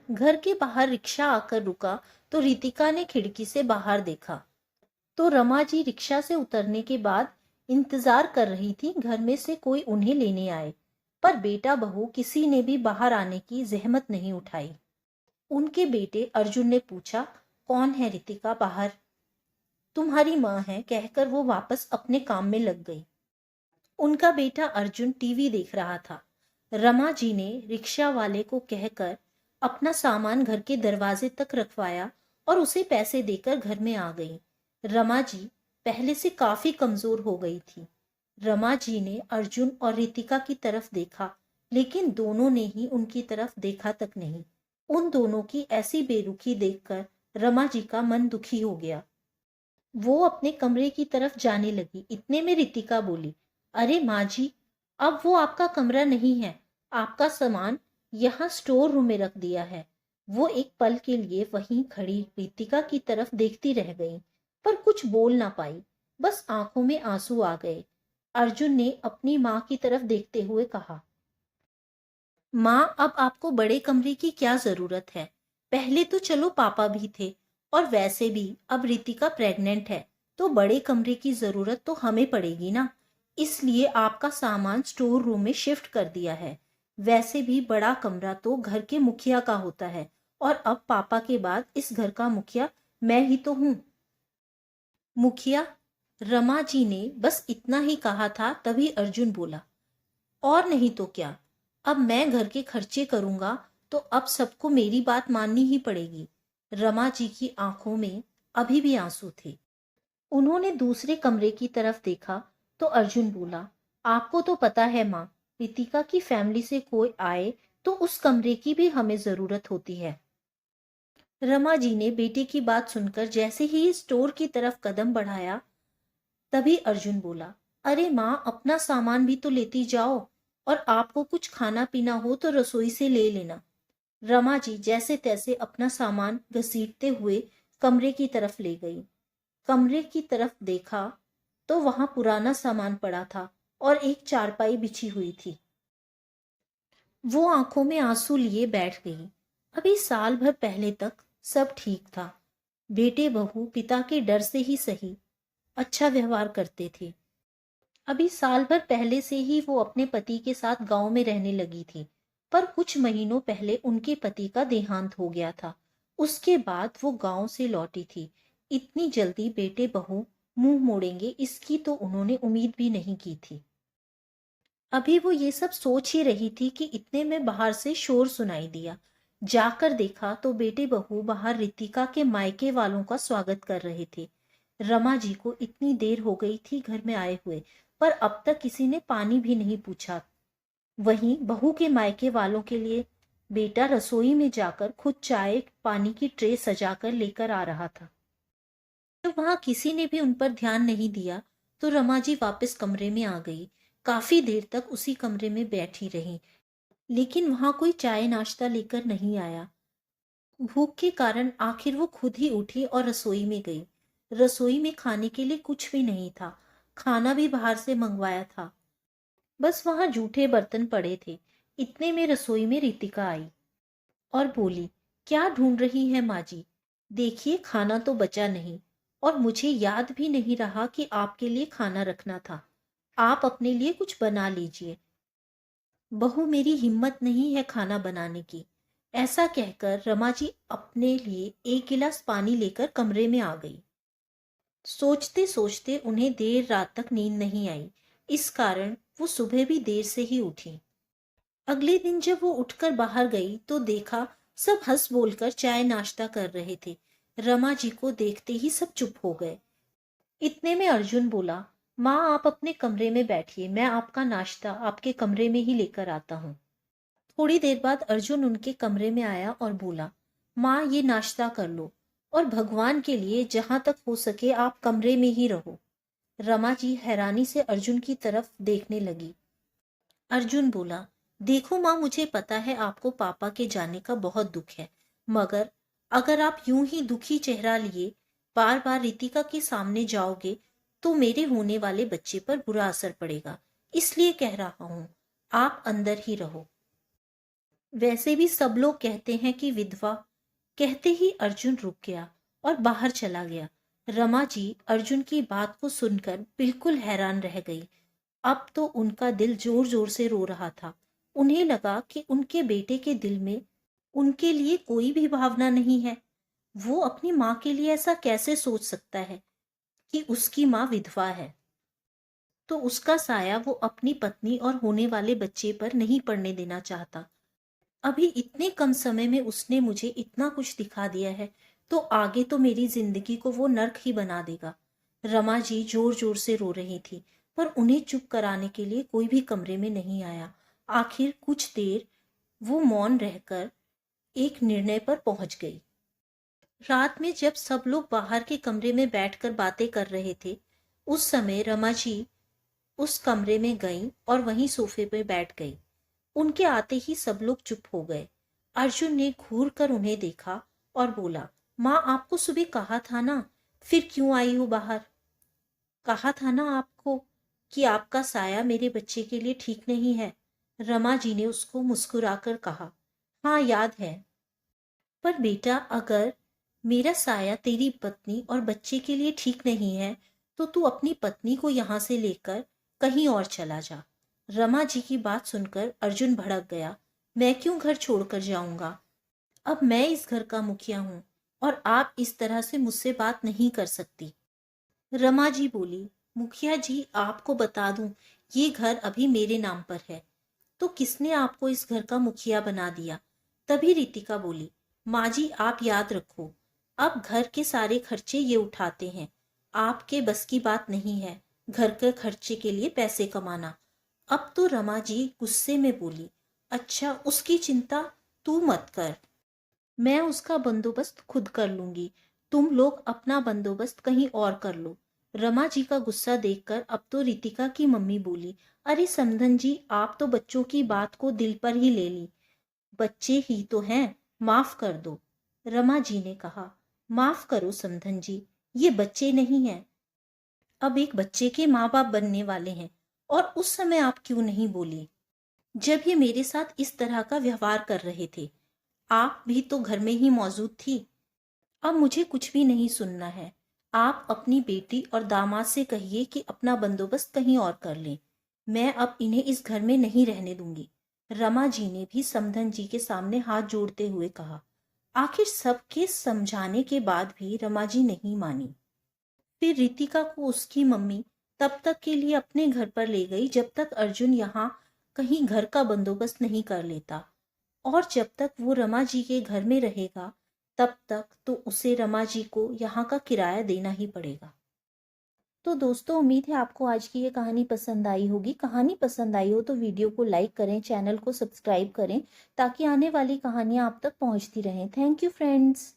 घर के बाहर रिक्शा आकर रुका तो रितिका ने खिड़की से बाहर देखा तो रमा जी रिक्शा से उतरने के बाद इंतजार कर रही थी घर में से कोई उन्हें लेने आए, पर बेटा बहू किसी ने भी बाहर आने की जहमत नहीं उठाई। उनके बेटे अर्जुन ने पूछा, कौन है रितिका बाहर? तुम्हारी माँ है, कहकर वो वापस अपने काम में लग गई। उनका बेटा अर्जुन टीवी देख रहा था। रमा जी ने रिक्शा वाले को कहकर अपना सामान घर के दरवाजे तक रखवाया और उसे पैसे देकर घर में आ गई। रमा जी पहले से काफी कमजोर हो गई थी। रमा जी ने अर्जुन और रितिका की तरफ देखा, लेकिन दोनों ने ही उनकी तरफ देखा तक नहीं। उन दोनों की ऐसी बेरुखी देखकर रमा जी का मन दुखी हो गया। वो अपने कमरे की तरफ जाने लगी। इतने में रितिका बोली, अरे माँ जी, अब वो आपका कमरा नहीं है, आपका सामान यहाँ स्टोर रूम में रख दिया है। वो एक पल के लिए वहीं खड़ी रितिका की तरफ देखती रह गई, पर कुछ बोल ना पाई, बस आंखों में आंसू आ गए। अर्जुन ने अपनी माँ की तरफ देखते हुए कहा, माँ, अब आपको बड़े कमरे की क्या जरूरत है? पहले तो चलो पापा भी थे, और वैसे भी अब रितिका प्रेग्नेंट है, तो बड़े कमरे की जरूरत तो हमें पड़ेगी ना। इसलिए आपका सामान स्टोर रूम में शिफ्ट कर दिया है। वैसे भी बड़ा कमरा तो घर के मुखिया का होता है, और अब पापा के बाद इस घर का मुखिया मैं ही तो हूँ। मुखिया? रमा जी ने बस इतना ही कहा था, तभी अर्जुन बोला, और नहीं तो क्या, अब मैं घर के खर्चे करूंगा तो अब सबको मेरी बात माननी ही पड़ेगी। रमा जी की आंखों में अभी भी आंसू थे। उन्होंने दूसरे कमरे की तरफ देखा तो अर्जुन बोला, आपको तो पता है माँ, रितिका की फैमिली से कोई आए तो उस कमरे की भी हमें जरूरत होती है। रमा जी ने बेटे की बात सुनकर जैसे ही स्टोर की तरफ कदम बढ़ाया, तभी अर्जुन बोला, अरे माँ, अपना सामान भी तो लेती जाओ, और आपको कुछ खाना पीना हो तो रसोई से ले लेना। रमा जी जैसे तैसे अपना सामान घसीटते हुए कमरे की तरफ ले गई। कमरे की तरफ देखा तो वहां पुराना सामान पड़ा था और एक चारपाई बिछी हुई थी। वो आंखों में आंसू लिए बैठ गई। अभी साल भर पहले तक सब ठीक था। बेटे बहू पिता के डर से ही सही अच्छा व्यवहार करते थे। अभी साल भर पहले से ही वो अपने पति के साथ गांव में रहने लगी थी, पर कुछ महीनों पहले उनके पति का देहांत हो गया था। उसके बाद वो गांव से लौटी थी। इतनी जल्दी बेटे बहू मुंह मोड़ेंगे, इसकी तो उन्होंने उम्मीद भी नहीं की थी। अभी वो ये सब सोच ही रही थी कि इतने में बाहर से शोर सुनाई दिया। जाकर देखा तो बेटे बहू बाहर रितिका के मायके वालों का स्वागत कर रहे थे। रमा जी को इतनी देर हो गई थी घर में आए हुए, पर अब तक किसी ने पानी भी नहीं पूछा। वहीं बहू के मायके वालों के लिए बेटा रसोई में जाकर खुद चाय पानी की ट्रे सजाकर लेकर आ रहा था। जब वहां किसी ने भी उन पर ध्यान नहीं दिया तो रमा जी वापस कमरे में आ गई। काफी देर तक उसी कमरे में बैठी रही, लेकिन वहां कोई चाय नाश्ता लेकर नहीं आया। भूख के कारण आखिर वो खुद ही उठी और रसोई में गई। रसोई में खाने के लिए कुछ भी नहीं था। खाना भी बाहर से मंगवाया था, बस वहां जूठे बर्तन पड़े थे। इतने में रसोई में रितिका आई और बोली, क्या ढूंढ रही है माँ जी? देखिए, खाना तो बचा नहीं, और मुझे याद भी नहीं रहा कि आपके लिए खाना रखना था। आप अपने लिए कुछ बना लीजिए। बहू, मेरी हिम्मत नहीं है खाना बनाने की। ऐसा कहकर रमा जी अपने लिए एक गिलास पानी लेकर कमरे में आ गई। सोचते सोचते उन्हें देर रात तक नींद नहीं आई, इस कारण वो सुबह भी देर से ही उठी। अगले दिन जब वो उठकर बाहर गई तो देखा सब हंस बोलकर चाय नाश्ता कर रहे थे। रमा जी को देखते ही सब चुप हो गए। इतने में अर्जुन बोला, माँ, आप अपने कमरे में बैठिए, मैं आपका नाश्ता आपके कमरे में ही लेकर आता हूँ। थोड़ी देर बाद अर्जुन उनके कमरे में आया और बोला, माँ, ये नाश्ता कर लो, और भगवान के लिए जहां तक हो सके आप कमरे में ही रहो। रमा जी हैरानी से अर्जुन की तरफ देखने लगी। अर्जुन बोला, देखो माँ, मुझे पता है आपको पापा के जाने का बहुत दुख है, मगर अगर आप यूं ही दुखी चेहरा लिए बार बार रितिका के सामने जाओगे तो मेरे होने वाले बच्चे पर बुरा असर पड़ेगा। इसलिए कह रहा हूं, आप अंदर ही रहो। वैसे भी सब लोग कहते हैं कि विधवा। कहते ही अर्जुन रुक गया और बाहर चला गया। रमा जी अर्जुन की बात को सुनकर बिल्कुल हैरान रह गई। अब तो उनका दिल जोर जोर से रो रहा था। उन्हें लगा कि उनके बेटे के दिल में उनके लिए कोई भी भावना नहीं है। वो अपनी माँ के लिए ऐसा कैसे सोच सकता है कि उसकी माँ विधवा है, तो उसका साया वो अपनी पत्नी और होने वाले बच्चे पर नहीं पड़ने देना चाहता। अभी इतने कम समय में उसने मुझे इतना कुछ दिखा दिया है, तो आगे तो मेरी जिंदगी को वो नर्क ही बना देगा। रमा जी जोर जोर से रो रही थी, पर उन्हें चुप कराने के लिए कोई भी कमरे में नहीं आया। आखिर कुछ देर वो मौन रहकर एक निर्णय पर पहुंच गई। रात में जब सब लोग बाहर के कमरे में बैठकर बातें कर रहे थे, उस समय रमा जी उस कमरे में गई और वहीं सोफे पे बैठ गई। उनके आते ही सब लोग चुप हो गए। अर्जुन ने घूर कर उन्हें देखा और बोला, माँ आपको सुबह कहा था ना, फिर क्यों आई हो बाहर? कहा था ना आपको कि आपका साया मेरे बच्चे के लिए ठीक नहीं है। रमा जी ने उसको मुस्कुराकर कहा, हाँ याद है। पर बेटा, अगर मेरा साया तेरी पत्नी और बच्चे के लिए ठीक नहीं है, तो तू अपनी पत्नी को यहाँ से लेकर कहीं और चला जा। रमा जी की बात सुनकर अर्जुन भड़क गया। मैं क्यों घर छोड़कर जाऊंगा? अब मैं इस घर का मुखिया हूँ और आप इस तरह से मुझसे बात नहीं कर सकती। रमा जी बोली, मुखिया जी आपको बता दूं, ये घर अभी मेरे नाम पर है। तो किसने आपको इस घर का मुखिया बना दिया? तभी रितिका बोली, माँ जी आप याद रखो, अब घर के सारे खर्चे ये उठाते हैं। आपके बस की बात नहीं है घर के खर्चे के लिए पैसे कमाना। अब तो रमा जी गुस्से में बोली, अच्छा उसकी चिंता तू मत कर, मैं उसका बंदोबस्त खुद कर लूंगी। तुम लोग अपना बंदोबस्त कहीं और कर लो। रमा जी का गुस्सा देखकर अब तो रितिका की मम्मी बोली, अरे समधन जी आप तो बच्चों की बात को दिल पर ही ले ली। बच्चे ही तो हैं, माफ कर दो। रमा जी ने कहा, माफ करो समधन जी, ये बच्चे नहीं हैं, अब एक बच्चे के माँ बाप बनने वाले हैं। और उस समय आप क्यों नहीं बोली, जब ये मेरे साथ इस तरह का व्यवहार कर रहे थे? आप भी तो घर में ही मौजूद थी। अब मुझे कुछ भी नहीं सुनना है। आप अपनी बेटी और दामाद से कहिए कि अपना बंदोबस्त कहीं और कर लें। मैं अब इन्हें इस घर में नहीं रहने दूंगी। रमा जी ने भी समधन जी के सामने हाथ जोड़ते हुए कहा। आखिर सबके समझाने के बाद भी रमा जी नहीं मानी। फिर रितिका को उसकी मम्मी तब तक के लिए अपने घर पर ले गई जब तक अर्जुन यहाँ कहीं घर का बंदोबस्त नहीं कर लेता। और जब तक वो रमा जी के घर में रहेगा, तब तक तो उसे रमा जी को यहाँ का किराया देना ही पड़ेगा। तो दोस्तों, उम्मीद है आपको आज की ये कहानी पसंद आई होगी। कहानी पसंद आई हो तो वीडियो को लाइक करें, चैनल को सब्सक्राइब करें, ताकि आने वाली कहानियाँ आप तक पहुँचती रहें। Thank you friends.